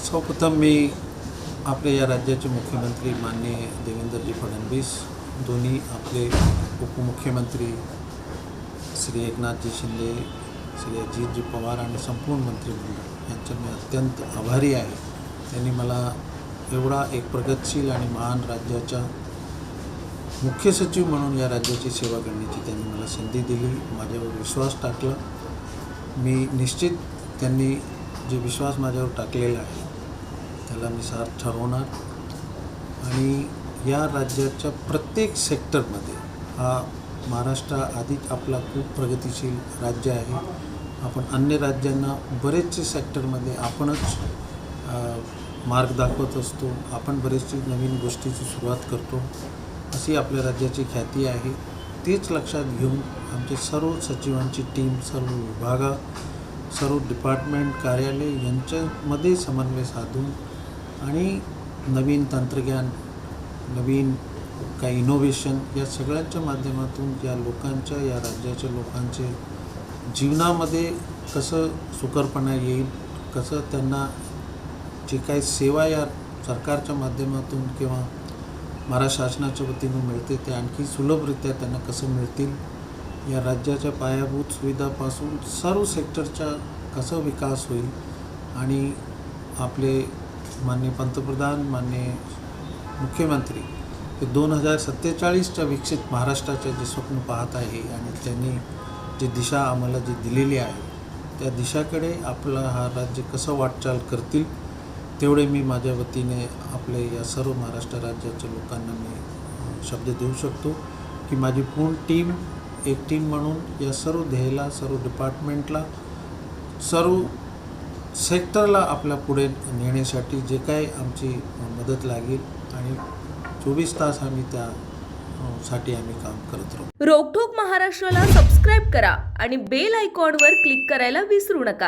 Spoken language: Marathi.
सर्वप्रथम मी आपले या राज्याचे मुख्यमंत्री माननीय देवेंद्रजी फडणवीस, दोन्ही आपले उपमुख्यमंत्री श्री एकनाथजी शिंदे, श्री अजितजी पवार आणि संपूर्ण मंत्रिमंडळ यांचे मी अत्यंत आभारी आहे. त्यांनी मला एवढा एक प्रगतशील आणि महान राज्याचा मुख्य सचिव म्हणून या राज्याची सेवा करण्याची त्यांनी मला संधी दिली, माझ्यावर विश्वास टाकला. मी निश्चित त्यांनी जे विश्वास माझ्यावर टाकलेला आहे त्याला मी सार्थ ठरवणार आणि या राज्याच्या प्रत्येक सेक्टरमध्ये हा महाराष्ट्र आधीच आपला खूप प्रगतिशील राज्य आहे. आपण अन्य राज्यांना बरेचसे सेक्टरमध्ये आपणच मार्ग दाखवत असतो, आपण बरेचशी नवीन गोष्टीची सुरुवात करतो, अशी आपल्या राज्याची ख्याती आहे. तेच लक्षात घेऊन आमचे सर्व सचिवांची टीम, सर्व विभाग, सर्व डिपार्टमेंट, कार्यालय यांच्यामध्ये समन्वय साधून आणि नवीन तंत्रज्ञान, नवीन काही इनोव्हेशन या सगळ्यांच्या माध्यमातून या लोकांच्या, या राज्याच्या लोकांचे जीवनामध्ये कसं सुकरपणा येईल, कसं त्यांना जे काही सेवा या सरकारच्या माध्यमातून किंवा महाराष्ट्र शासनाच्या वतीनं मिळते ते आणखी सुलभरित्या त्यांना कसं मिळतील, या राज्याच्या पायाभूत सुविधापासून सर्व सेक्टरचा कसं विकास होईल आणि आपले माननीय पंतप्रधान, माननीय मुख्यमंत्री हे 2047च्या विकसित महाराष्ट्राचे जे स्वप्न पाहत आहे आणि त्यांनी जी दिशा आम्हाला जी दिलेली आहे त्या दिशाकडे आपलं हा राज्य कसं वाटचाल करतील तेवढे मी माझ्या वतीने आपले या सर्व महाराष्ट्र राज्याच्या लोकांना मी शब्द देऊ शकतो की माझी पूर्ण टीम, एक टीम म्हणून या सर्व ध्येयाला, सर्व डिपार्टमेंटला, सर्व सेक्टरला आपल्या पुढे नेण्यासाठी जे काही आमची मदत लागेल आणि 24 तास आम्ही त्यासाठी आम्ही काम करत राहू. रोकठोक महाराष्ट्राला सबस्क्राईब करा आणि बेल आयकॉनवर क्लिक करायला विसरू नका.